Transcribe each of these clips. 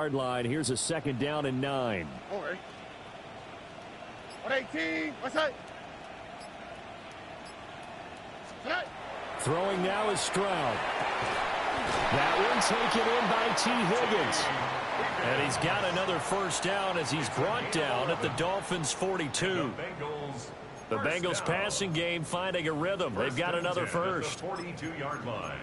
Yard line. Here's a 2nd down and 9. 118. What's that? Throwing now is Stroud. That one taken in by T. Higgins. And he's got another 1st down as he's brought down at the Dolphins' 42. The Bengals passing game finding a rhythm. They've got another 1st. 42-yard line.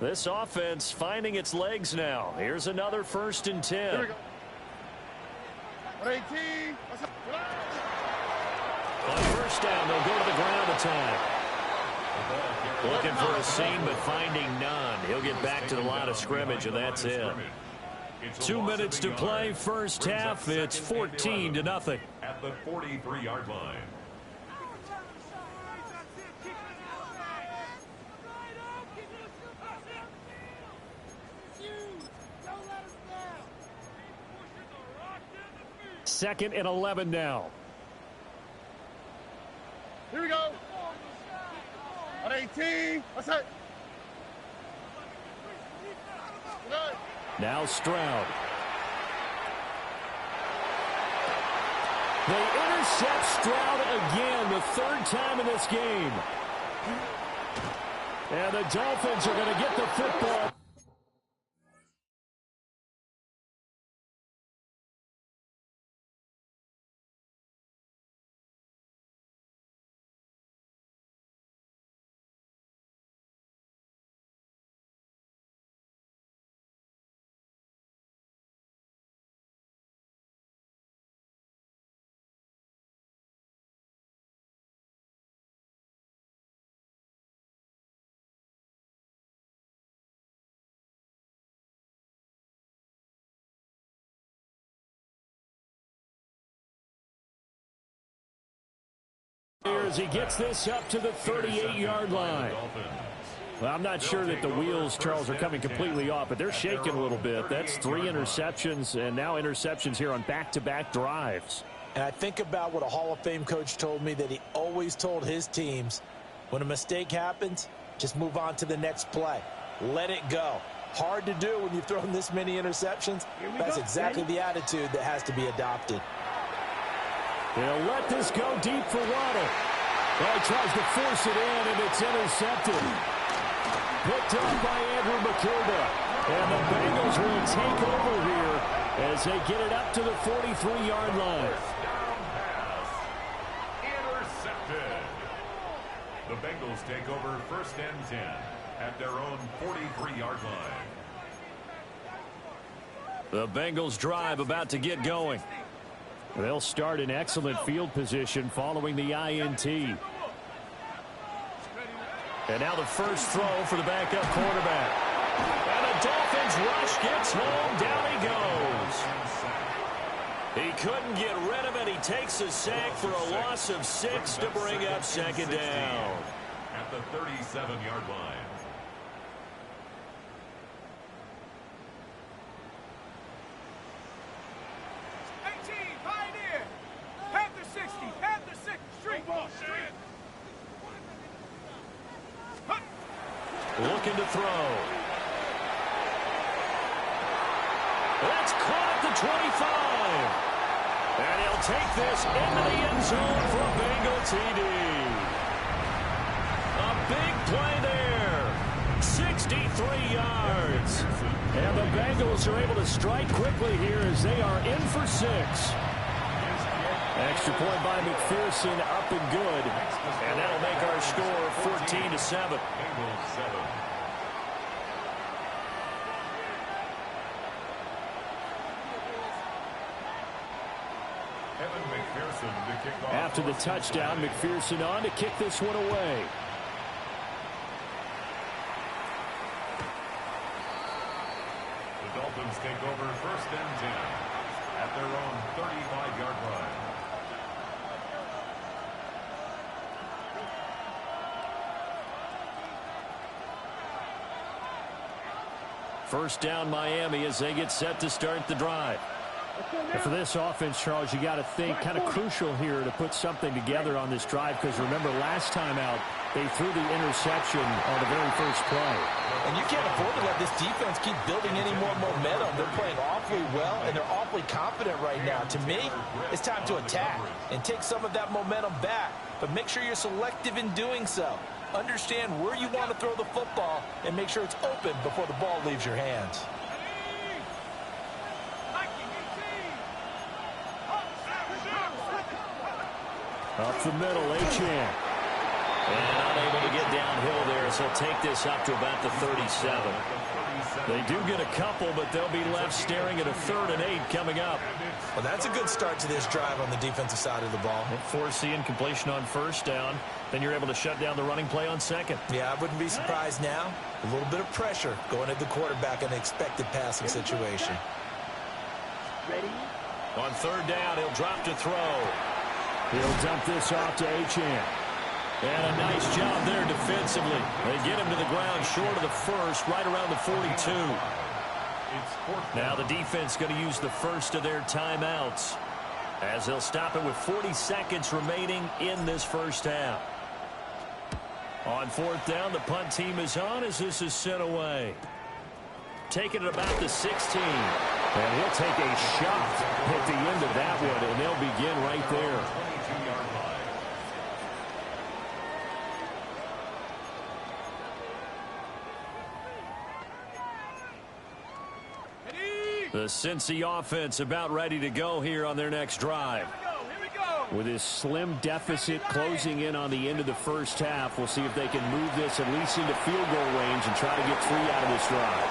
This offense finding its legs now. Here's another 1st and 10. Here we go. 118. On 1st down, they'll go to the ground attack. Looking for a seam, but finding none. He'll get back to the line of scrimmage, and that's it. 2 minutes to play, 1st half. It's 14-0. At the 43-yard line. Second and 11 now. Here we go. 118. What's that? Now Stroud. They intercept Stroud again, the 3rd time in this game. And the Dolphins are going to get the football. As he gets this up to the 38-yard line. Well, I'm not sure that the wheels, Charles, are coming completely off, but they're shaking a little bit. That's 3 interceptions, and now interceptions here on back-to-back drives. And I think about what a Hall of Fame coach told me, that he always told his teams, when a mistake happens, just move on to the next play. Let it go. Hard to do when you've thrown this many interceptions. That's exactly the attitude that has to be adopted. They'll let this go deep for Waddle. Well, he tries to force it in, and it's intercepted. Picked up by Andrew McCurda. And the Bengals will take over here as they get it up to the 43-yard line. Intercepted. The Bengals take over 1st and 10 at their own 43-yard line. The Bengals drive about to get going. They'll start in excellent field position following the INT. And now the 1st throw for the backup quarterback. And the Dolphins rush gets home. Down he goes. He couldn't get rid of it. He takes a sack for a loss of 6 to bring up 2nd down. At the 37-yard line. Looking to throw. That's caught at the 25. And he'll take this into the end zone for a Bengal TD. A big play there. 63 yards. And the Bengals are able to strike quickly here as they are in for 6. Extra point by McPherson, up and good. And that'll make our score 14-7. After the touchdown, McPherson on to kick this one away. The Dolphins take over 1st and 10 at their own 35-yard line. First down Miami as they get set to start the drive. And for this offense, Charles, you got to think kind of crucial here to put something together on this drive, because remember last time out they threw the interception on the very first play. And you can't afford to let this defense keep building any more momentum. They're playing awfully well, and they're awfully confident right now. To me, it's time to attack and take some of that momentum back. But make sure you're selective in doing so. Understand where you want to throw the football and make sure it's open before the ball leaves your hands. Up the middle, Achane. And unable to get downhill there, so he'll take this up to about the 37. They do get a couple, but they'll be left staring at a 3rd and 8 coming up. Well, that's a good start to this drive on the defensive side of the ball. Force the incompletion on 1st down. Then you're able to shut down the running play on 2nd. Yeah, I wouldn't be surprised now. A little bit of pressure going at the quarterback in an expected passing situation. Ready? On 3rd down, he'll drop to throw. He'll dump this off to Achane. And a nice job there defensively. They get him to the ground short of the 1st, right around the 42. Now the defense going to use the first of their timeouts, as they'll stop it with 40 seconds remaining in this first half. On 4th down, the punt team is on as this is sent away. Taking it about the 16. And he'll take a shot at the end of that one, and they'll begin right there. The Cincy offense about ready to go here on their next drive. With this slim deficit closing in on the end of the first half, we'll see if they can move this at least into field goal range and try to get 3 out of this drive.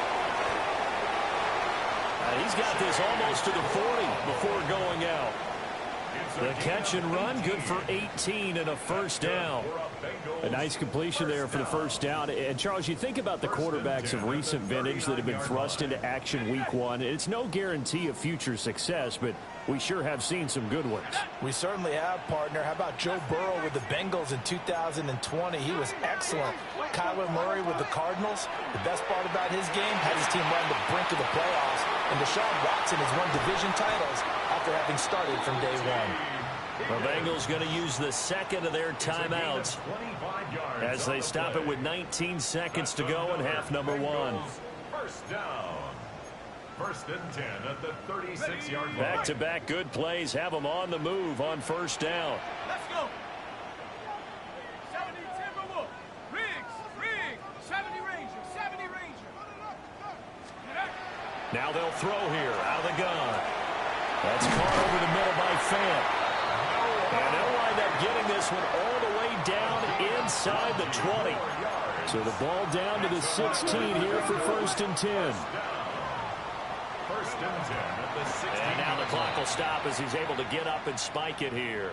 He's got this almost to the 40 before going out. The catch and run, good for 18 and a 1st down. A nice completion there for the 1st down. And, Charles, you think about the quarterbacks of recent vintage that have been thrust into action week 1. It's no guarantee of future success, but we sure have seen some good ones. We certainly have, partner. How about Joe Burrow with the Bengals in 2020? He was excellent. Kyler Murray with the Cardinals. The best part about his game, has his team run the brink of the playoffs. And Deshaun Watson has won division titles after having started from day 1. The Bengals going to use the 2nd of their timeouts as they stop it with 19 seconds to go in half number 1. 1st down. 1st and 10 at the 36-yard line. Back-to-back good plays have them on the move on 1st down. Let's go. 70 Timberwolf. Riggs. 70 Ranger. 70 Ranger. Now they'll throw here out of the gun. That's caught over the middle by Fant. And they'll wind up getting this one all the way down inside the 20. So the ball down to the 16 here for 1st and 10. 1st and 10 at the 16. And now the clock will stop as he's able to get up and spike it here.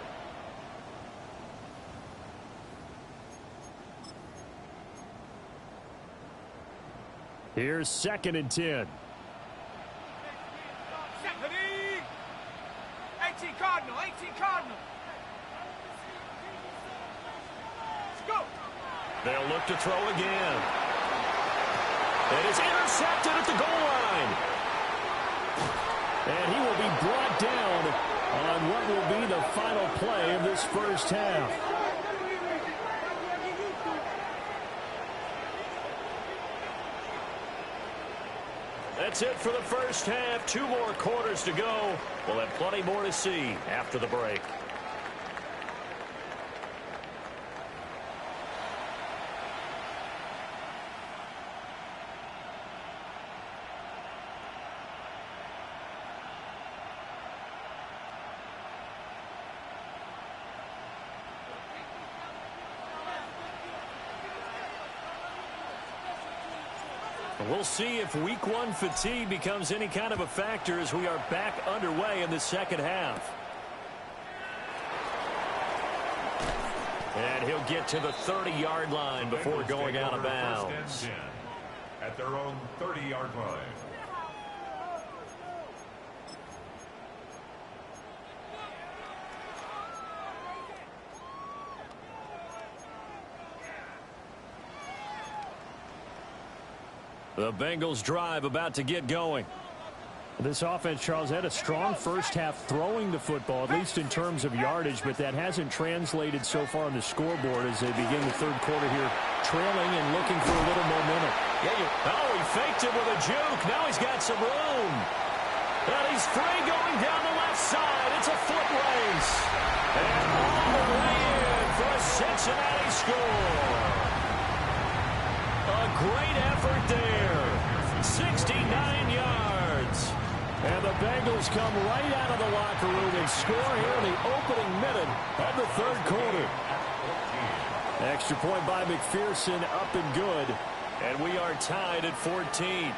Here's 2nd and 10. 18 Cardinal. Let's go. They'll look to throw again. It is intercepted at the goal line. And he will be brought down on what will be the final play of this first half. That's it for the first half. 2 more quarters to go. We'll have plenty more to see after the break. We'll see if week 1 fatigue becomes any kind of a factor as we are back underway in the second half. And he'll get to the 30-yard line before going out of bounds. At their own 30-yard line. The Bengals drive about to get going. This offense, Charles, had a strong first half throwing the football, at least in terms of yardage, but that hasn't translated so far on the scoreboard as they begin the third quarter here, trailing and looking for a little momentum. Oh, he faked it with a juke. Now he's got some room. And he's free going down the left side. It's a foot race. And all the way in for a Cincinnati score. A great effort there. 69 yards. And the Bengals come right out of the locker room and score here in the opening minute of the third quarter. Extra point by McPherson, up and good. And we are tied at 14.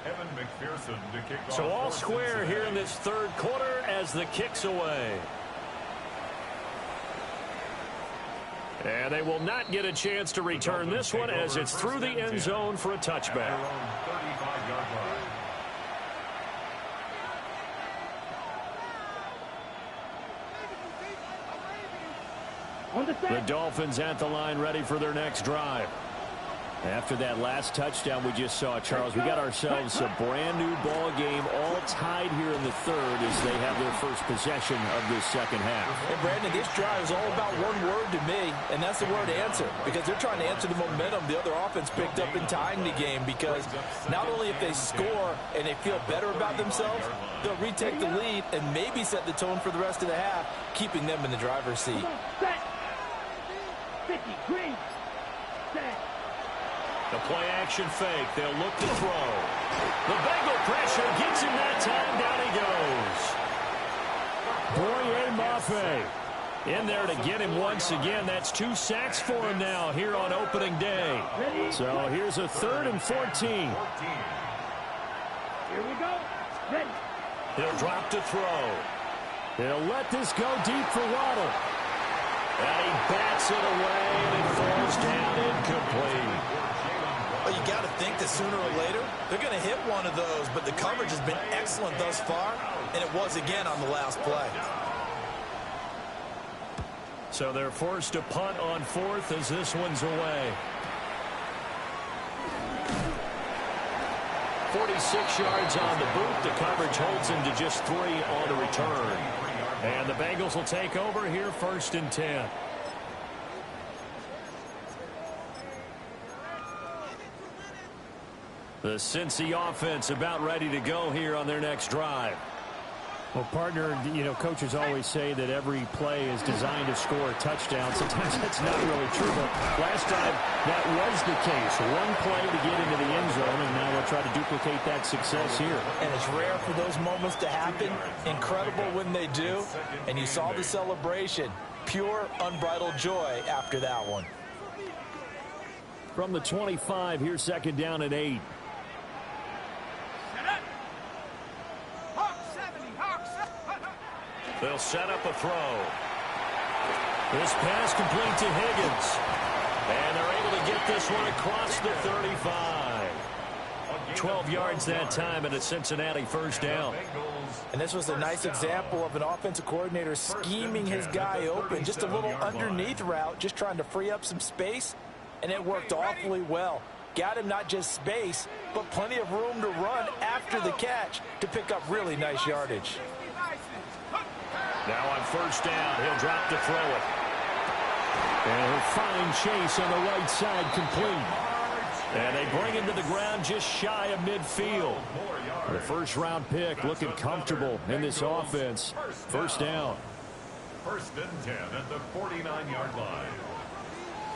Evan McPherson to kick off. So all square here in this third quarter as the kick's away. And they will not get a chance to return this one as it's through the end zone for a touchback. The Dolphins at the line ready for their next drive. After that last touchdown we just saw, Charles, we got ourselves a brand new ball game, all tied here in the third as they have their first possession of this second half. And Brandon, this drive is all about one word to me, and that's the word answer, because they're trying to answer the momentum the other offense picked up in tying the game, because not only if they score and they feel better about themselves, they'll retake the lead and maybe set the tone for the rest of the half, keeping them in the driver's seat. The play action fake. They'll look to throw. The Bengal pressure gets him that time. Down he goes. Boye Mafe in there to get him once again. That's 2 sacks for him now here on opening day. So here's a 3rd and 14. Here we go. Ready. He'll drop to throw. He'll let this go deep for Waddle. And he bats it away, and it falls down incomplete. Well, you got to think that sooner or later, they're going to hit one of those, but the coverage has been excellent thus far, and it was again on the last play. So they're forced to punt on 4th as this one's away. 46 yards on the boot. The coverage holds him to just 3 on the return. And the Bengals will take over here 1st and 10. The Cincy offense about ready to go here on their next drive. Well, partner, you know, coaches always say that every play is designed to score a touchdown. Sometimes that's not really true, but last time that was the case. One play to get into the end zone, and now they'll try to duplicate that success here. And it's rare for those moments to happen. Incredible when they do. And you saw the celebration. Pure, unbridled joy after that one. From the 25, here's 2nd down and 8. They'll set up a throw. This pass complete to Higgins. And they're able to get this one across the 35. 12 yards that time and a Cincinnati 1st down. And this was a nice example of an offensive coordinator scheming his guy open. Just a little underneath route, just trying to free up some space. And it worked awfully well. Got him not just space, but plenty of room to run after the catch to pick up really nice yardage. Now on 1st down, he'll drop to throw it. And a fine chase on the right side, complete. And they bring him to the ground just shy of midfield. The 1st-round pick looking comfortable in this offense. 1st down. 1st and 10 at the 49-yard line.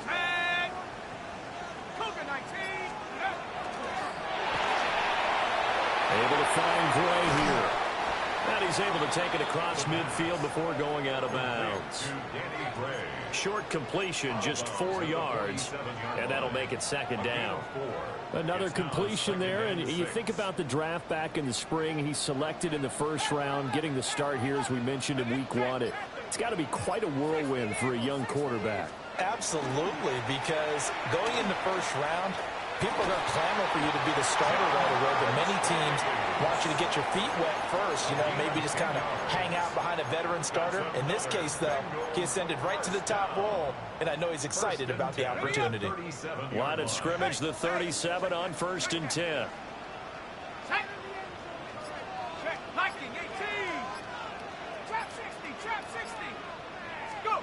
Tag. Cougar 19. Able to find Gray here. And he's able to take it across midfield before going out of bounds. Short completion, just 4 yards, and that'll make it 2nd down. Another completion there, and you think about the draft back in the spring. He's selected in the 1st round, getting the start here, as we mentioned, in week 1. It's got to be quite a whirlwind for a young quarterback. Absolutely, because going in the 1st round, people are going to clamor for you to be the starter right away, but many teams want you to get your feet wet first, maybe just kind of hang out behind a veteran starter. In this case, though, he ascended right to the top roll, and I know he's excited about the opportunity. Line of scrimmage, the 37 on 1st and 10. Check. Liking 18. Trap 60. Trap 60. Let's go.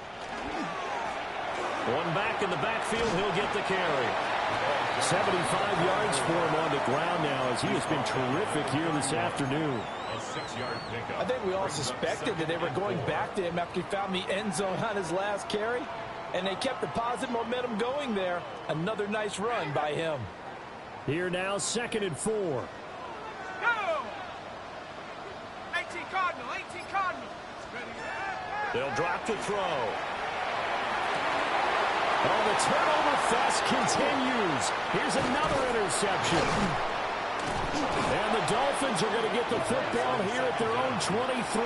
One back in the backfield. He'll get the carry. 75 yards for him on the ground now as he has been terrific here this afternoon. A 6-yard pickup. I think we all suspected that they were going back to him after he found the end zone on his last carry, and they kept the positive momentum going there. Another nice run by him. Here now, 2nd and 4. Go. 18 Cardinal. 18 Cardinal. They'll drop the throw. Oh, the turnover fest continues. Here's another interception. And the Dolphins are going to get the football here at their own 23.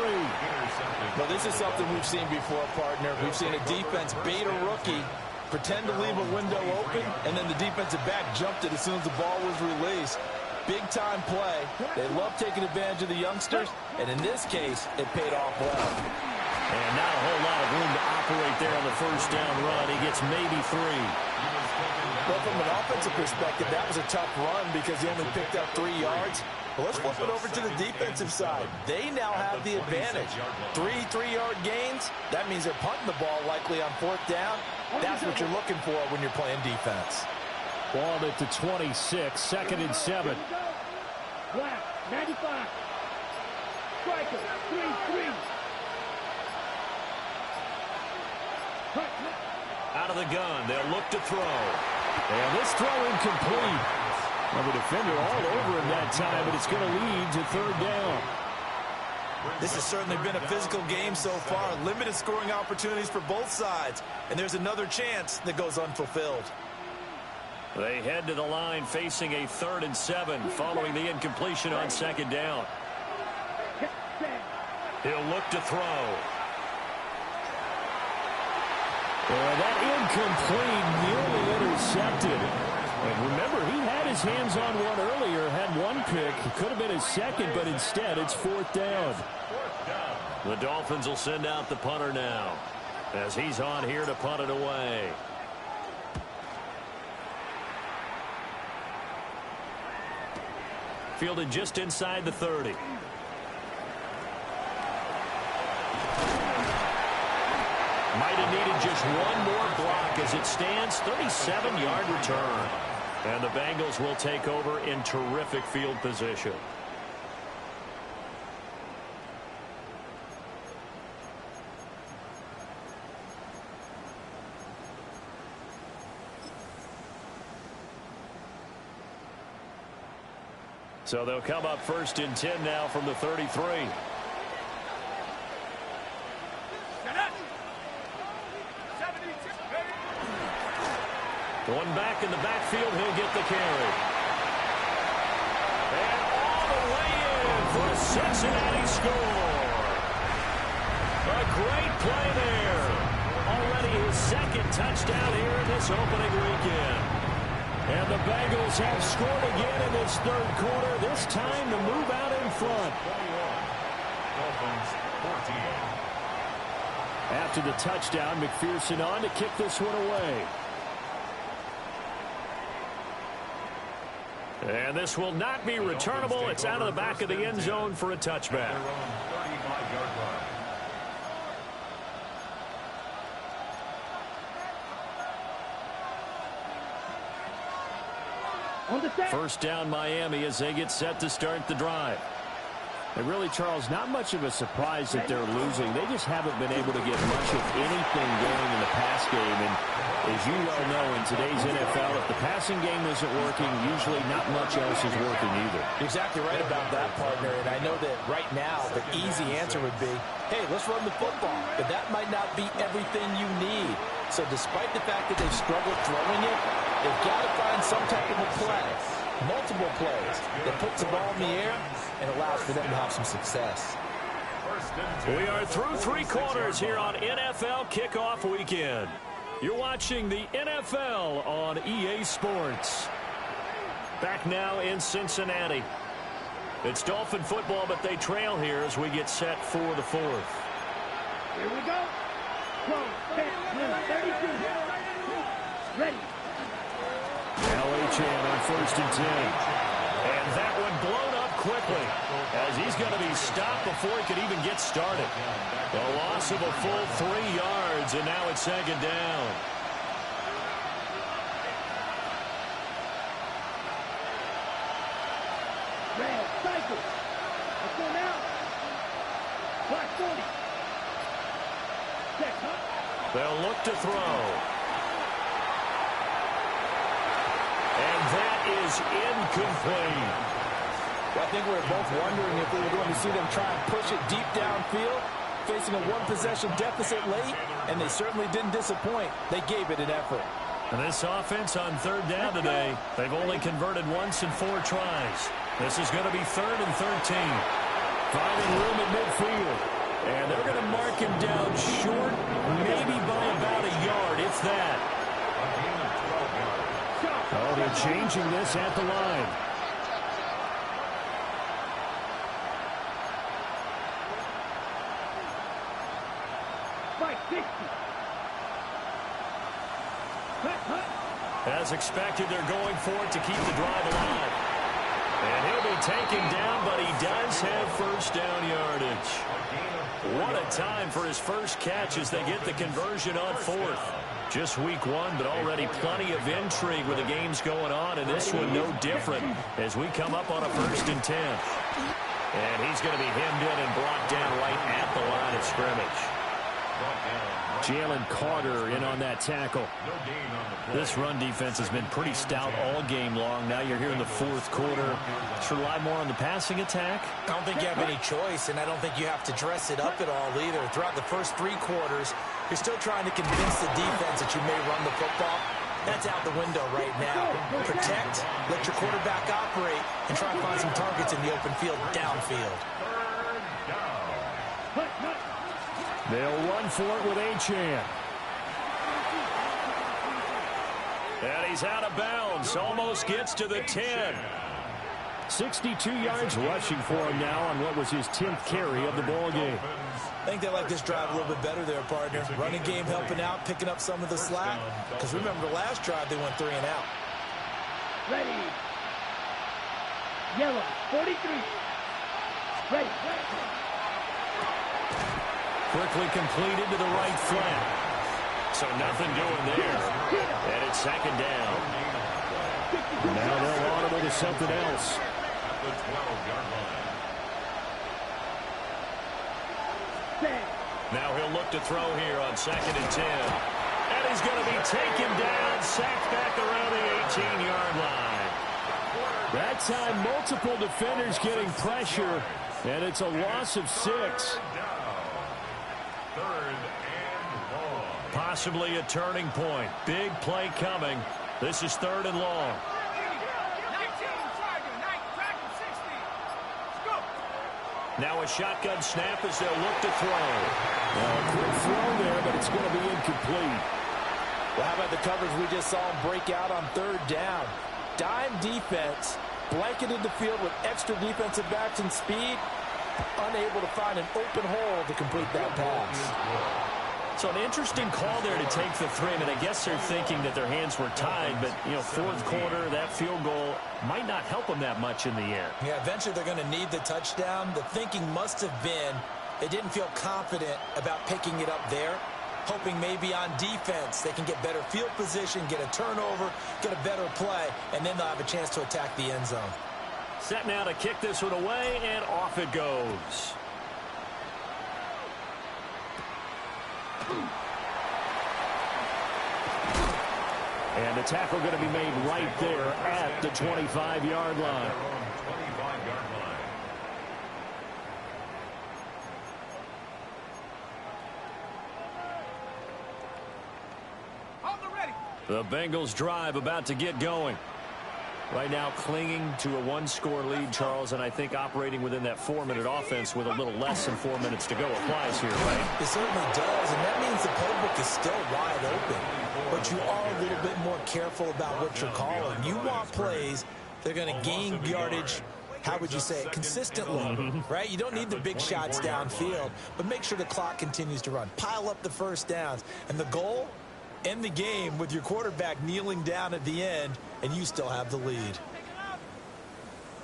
Well, this is something we've seen before, partner. We've seen a defense bait a rookie, pretend to leave a window open, and then the defensive back jumped it as soon as the ball was released. Big-time play. They love taking advantage of the youngsters, and in this case, it paid off well. And not a whole lot of room to operate there on the first down run. He gets maybe 3. Well, from an offensive perspective, that was a tough run because he only picked up 3 yards. Well, let's flip it over to the defensive side. They now have the advantage. 3 3-yard gains. That means they're punting the ball likely on 4th down. That's what you're looking for when you're playing defense. Ball at the 26, 2nd and 7. Black, 95. Striker, 3-3. Out of the gun. They'll look to throw. And this throw incomplete. Well, the defender all over him that time, but it's going to lead to 3rd down. This has certainly been a physical game so far. Limited scoring opportunities for both sides. And there's another chance that goes unfulfilled. They head to the line facing a 3rd and 7 following the incompletion on 2nd down. He'll look to throw. And that incomplete, nearly intercepted. And remember, he had his hands on one earlier, had one pick. It could have been his second, but instead it's 4th down. The Dolphins will send out the punter now as he's on here to punt it away. Fielded just inside the 30. Might have needed just one more block as it stands. 37-yard return. And the Bengals will take over in terrific field position. So they'll come up 1st and 10 now from the 33. One back in the backfield, he'll get the carry. And all the way in for a Cincinnati score. A great play there. Already his 2nd touchdown here in this opening weekend. And the Bengals have scored again in this 3rd quarter, this time to move out in front. Dolphins 14. After the touchdown, McPherson on to kick this one away. And this will not be returnable. It's out of the back of the end zone for a touchback. First down Miami as they get set to start the drive. And really, Charles, not much of a surprise that they're losing. They just haven't been able to get much of anything going in the pass game. And as you well know, in today's NFL, if the passing game isn't working, usually not much else is working either. You're exactly right about that, partner. And I know that right now the easy answer would be, hey, let's run the football. But that might not be everything you need. So despite the fact that they've struggled throwing it, they've got to find some type of a play, multiple plays, that puts the ball in the air and allows for them to have some success. We are through 3 quarters here on NFL Kickoff Weekend. You're watching the NFL on EA Sports. Back now in Cincinnati. It's Dolphin football, but they trail here as we get set for the fourth. Here we go. 12, 10, 32. Ready. Now Achane on 1st and 10. And that one blown up quickly as he's going to be stopped before he could even get started. A loss of a full 3 yards, and now it's 2nd down. Red, cycle. Let's go now. Black 40. Check, huh? They'll look to throw. And that is incomplete. Well, I think we were both wondering if we were going to see them try and push it deep downfield, facing a one-possession deficit late, and they certainly didn't disappoint. They gave it an effort. And this offense on 3rd down today, they've only converted once in 4 tries. This is going to be 3rd and 13. Finding room at midfield. And they're going to mark him down short, maybe by about a yard, if that. Oh, they're changing this at the line. As expected, they're going for it to keep the drive alive. And he'll be taken down, but he does have 1st down yardage. What a time for his first catch as they get the conversion on 4th. Just week 1, but already plenty of intrigue with the games going on, and this one no different as we come up on a 1st and 10. And he's going to be hemmed in and brought down right at the line of scrimmage. Jalen Carter in on that tackle. This run defense has been pretty stout all game long. Now you're here in the 4th quarter. Should rely more on the passing attack? I don't think you have any choice, and I don't think you have to dress it up at all either. Throughout the first 3 quarters, you're still trying to convince the defense that you may run the football. That's out the window right now. Protect, let your quarterback operate, and try and find some targets in the open field downfield. They'll run for it with Achane. And he's out of bounds. Almost gets to the 10. 62 yards rushing for him now on what was his 10th carry of the ball game. I think they like this drive a little bit better there, partner. Running game helping out, picking up some of the slack. Because remember, the last drive they went 3 and out. Ready. Yellow, 43. Ready. Quickly completed to the right flat. So nothing doing there. And it's 2nd down. Now they'll audible to something else. The 12-yard line. Now he'll look to throw here on 2nd and 10. And he's going to be taken down, sacked back around the 18-yard line. That time, multiple defenders getting pressure, and it's a loss of 6. 3rd and long. Possibly a turning point. Big play coming. This is 3rd and long. 19, Tiger, 60. Let's go. Now a shotgun snap as they'll look to throw. Well, a quick throw there, but it's going to be incomplete. Well, how about the coverage we just saw him break out on 3rd down? Dime defense, blanketed the field with extra defensive backs and speed, unable to find an open hole to complete that pass. So an interesting call there to take the 3. I mean, I guess they're thinking that their hands were tied, but, you know, 4th quarter, that field goal might not help them that much in the end. Yeah, eventually they're going to need the touchdown. The thinking must have been they didn't feel confident about picking it up there, hoping maybe on defense they can get better field position, get a turnover, get a better play, and then they'll have a chance to attack the end zone. Set now to kick this one away, and off it goes. And the tackle going to be made right there at the 25-yard line. On the ready. The Bengals drive about to get going. Right now clinging to a 1-score lead, Charles, and I think operating within that 4-minute offense with a little less than 4 minutes to go applies here, right? It certainly does, and that means the playbook is still wide open. But you are a little bit more careful about what you're calling. You want plays that are going to gain yardage, how would you say it, consistently, right? You don't need the big shots downfield, but make sure the clock continues to run. Pile up the first downs. And the goal, end the game with your quarterback kneeling down at the end, and you still have the lead.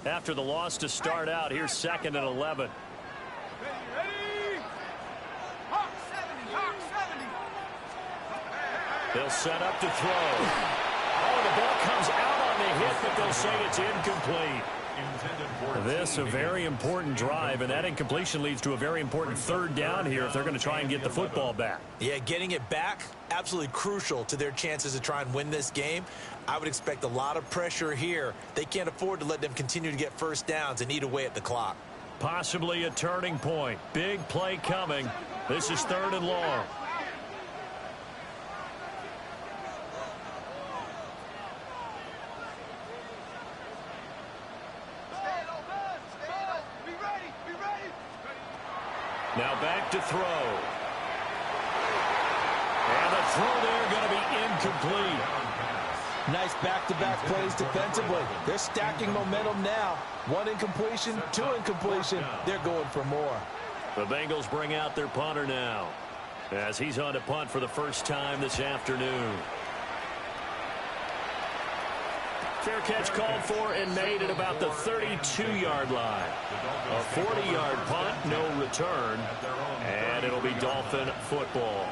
After the loss to start out, here's 2nd and 11. Ready? Hawk 70, Hawk 70. They'll set up to throw. Oh, the ball comes out on the hit, but they'll say it's incomplete. This a very important drive, and that incompletion leads to a very important 3rd down here if they're going to try and get the football back. Yeah, getting it back, absolutely crucial to their chances to try and win this game. I would expect a lot of pressure here. They can't afford to let them continue to get first downs and eat away at the clock. Possibly a turning point. Big play coming. This is 3rd and long. Now back to throw. And the throw there going to be incomplete. Nice back-to-back plays defensively. They're stacking momentum now. 1 incompletion, 2 incompletion. They're going for more. The Bengals bring out their punter now, as he's on to punt for the first time this afternoon. Fair catch called for and made at about the 32-yard line. A 40-yard punt, no return, and it'll be Dolphin football.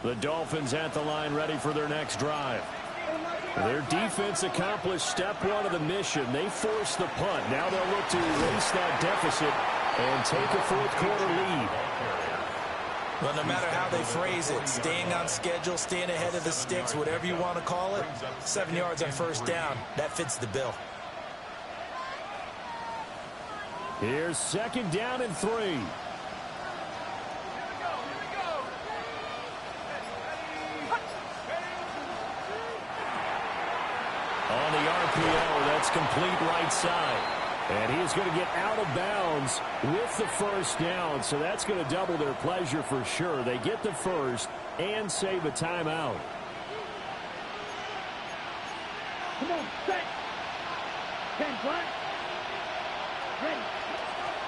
The Dolphins at the line ready for their next drive. Their defense accomplished step 1 of the mission. They forced the punt. Now they'll look to erase that deficit and take a 4th quarter lead. Well, no matter how they phrase it, staying on schedule, staying ahead of the sticks, whatever you want to call it, 7 yards on first down, that fits the bill. Here's 2nd down and 3. On the RPO, that's complete right side. And he's going to get out of bounds with the first down, so that's going to double their pleasure for sure. They get the first and save a timeout. Come on, set. 10, front. Ready.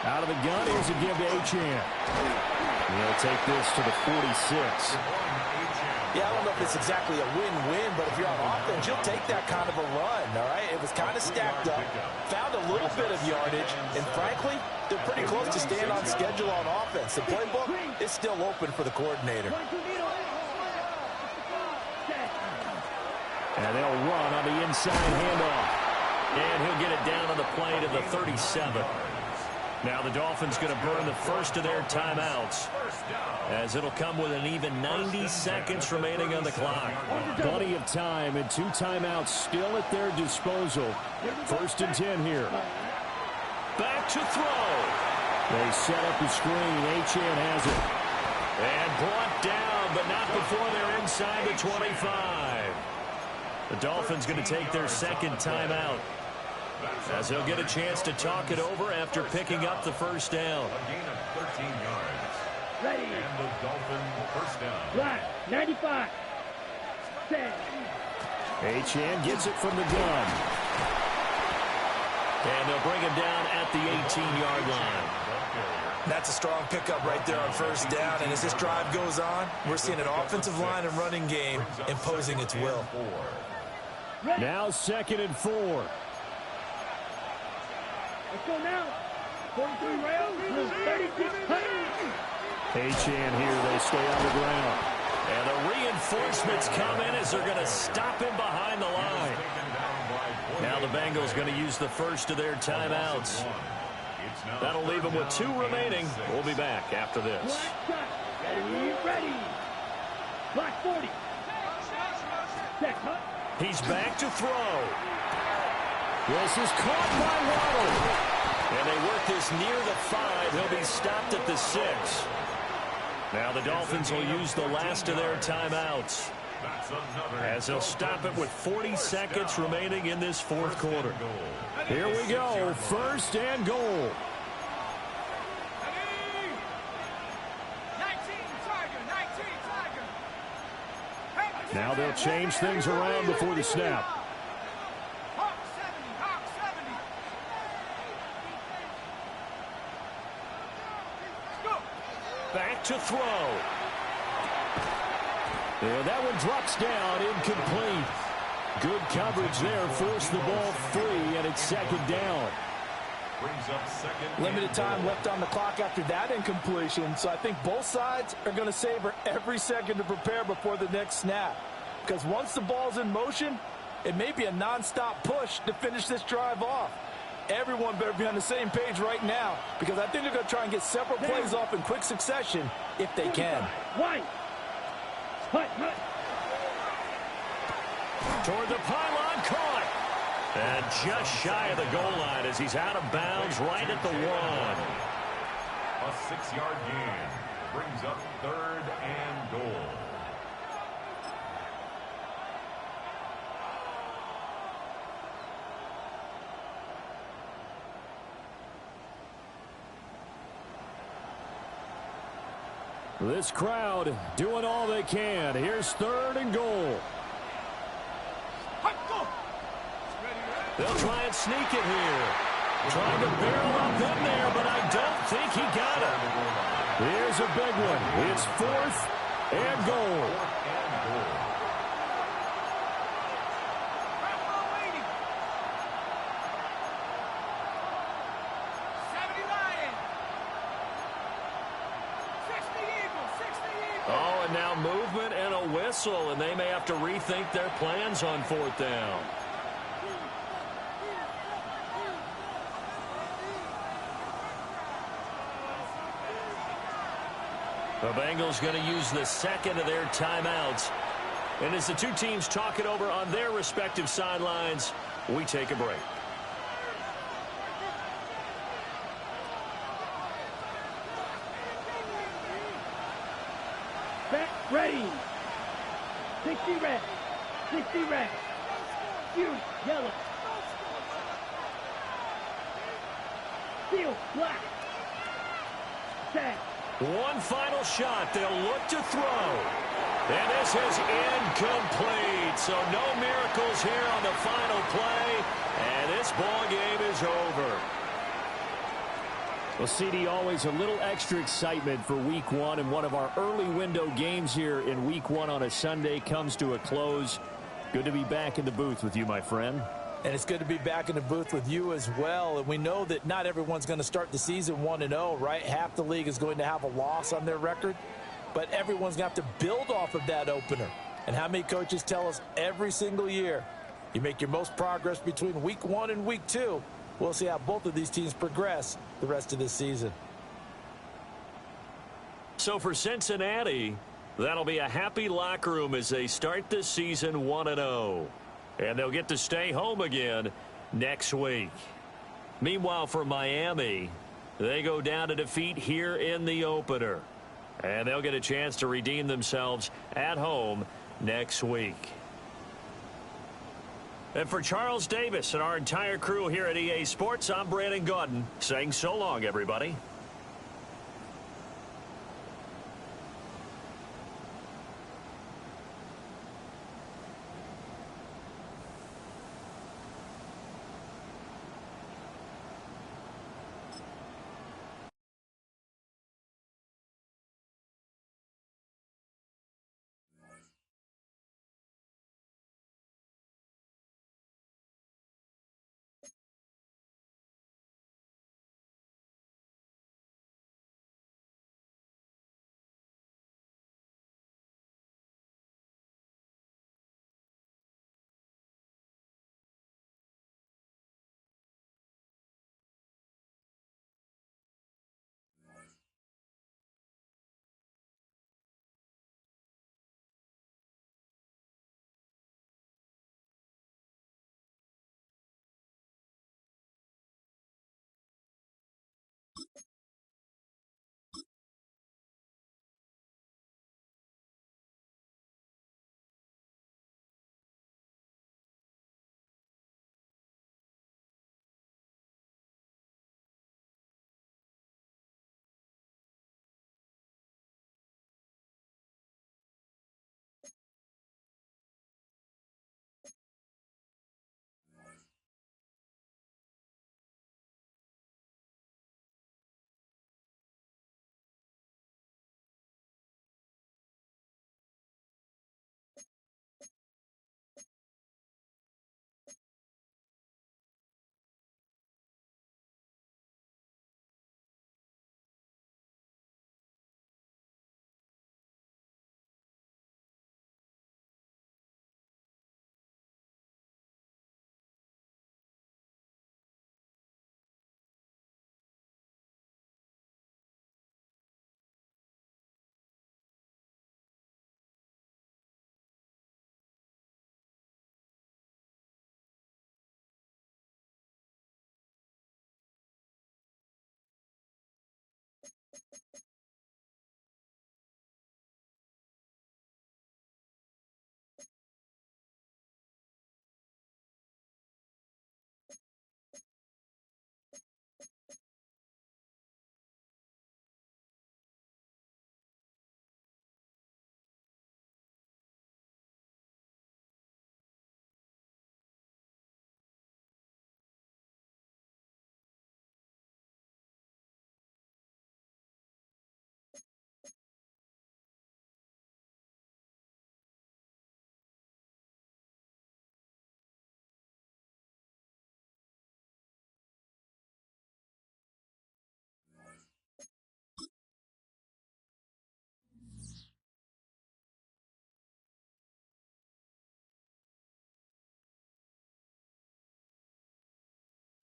Out of the gun, here's a give to Achane. He'll take this to the 46. Yeah, I don't know if it's exactly a win-win, but if you're on offense, you'll take that kind of a run, all right? It was kind of stacked up, found a little bit of yardage, and frankly, they're pretty close to staying on schedule on offense. The playbook is still open for the coordinator. And they'll run on the inside handoff. And he'll get it down on the play to the 37. Now the Dolphins going to burn the first of their timeouts, as it'll come with an even 90 seconds remaining on the clock. Plenty of time and 2 timeouts still at their disposal. 1st and 10 here. Back to throw. They set up the screen. Achane has it. And brought down, but not before they're inside the 25. The Dolphins going to take their 2nd timeout, as they'll get a chance to talk it over after picking up the first down. A gain of 13 yards. Ready. And the Dolphin first down. Right. 95. Set. Achane gets it from the gun. And they'll bring him down at the 18-yard line. That's a strong pickup right there on first down, and as this drive goes on, we're seeing an offensive line and running game imposing its will. Now 2nd and 4. Let's go now. 43 rails. 36 Achane here, they stay on the ground. And the reinforcements come in as they're going to stop him behind the line. Now the Bengals going to use the first of their timeouts. That'll leave them with 2 remaining. We'll be back after this. Ready. Block 40. Set, huh? He's back to throw. This is caught by Waddle. And they work this near the 5. He'll be stopped at the 6. Now the Dolphins will use the last of their timeouts, as they'll stop it with 40 seconds remaining in this 4th quarter. Here we go. 1st and goal. Now they'll change things around before the snap. Hawk 70, Hawk 70. Go. Back to throw. And that one drops down, incomplete. Good coverage there, forced the ball free, and it's second down. Brings up second. Limited time left on the clock after that incompletion, so I think both sides are going to savor every second to prepare before the next snap. Because once the ball's in motion, it may be a nonstop push to finish this drive off. Everyone better be on the same page right now, because I think they're going to try and get several plays off in quick succession if they can. Toward the pylon, caught. And just shy of the goal line as he's out of bounds right at the 1. A 6-yard gain brings up 3rd and goal. This crowd doing all they can. Here's 3rd and goal. They'll try and sneak it here. Trying to barrel up in there, but I don't think he got it. Here's a big one. It's 4th and goal. Oh, and now movement and a whistle, and they may have to rethink their plans on 4th down. The Bengals going to use the second of their timeouts. And as the two teams talk it over on their respective sidelines, we take a break. Back ready. 60 red. 60 red. You yellow. Steel black. Tag. One final shot. They'll look to throw. And this is incomplete. So no miracles here on the final play. And this ball game is over. Well, CD, always a little extra excitement for Week 1, and one of our early window games here in Week 1 on a Sunday comes to a close. Good to be back in the booth with you, my friend. And it's good to be back in the booth with you as well. And we know that not everyone's going to start the season 1-0, right? Half the league is going to have a loss on their record. But everyone's going to have to build off of that opener. And how many coaches tell us every single year, you make your most progress between Week 1 and Week 2. We'll see how both of these teams progress the rest of this season. So for Cincinnati, that'll be a happy locker room as they start this season 1-0. And they'll get to stay home again next week. Meanwhile, for Miami, they go down to defeat here in the opener. And they'll get a chance to redeem themselves at home next week. And for Charles Davis and our entire crew here at EA Sports, I'm Brandon Gaudin saying so long, everybody.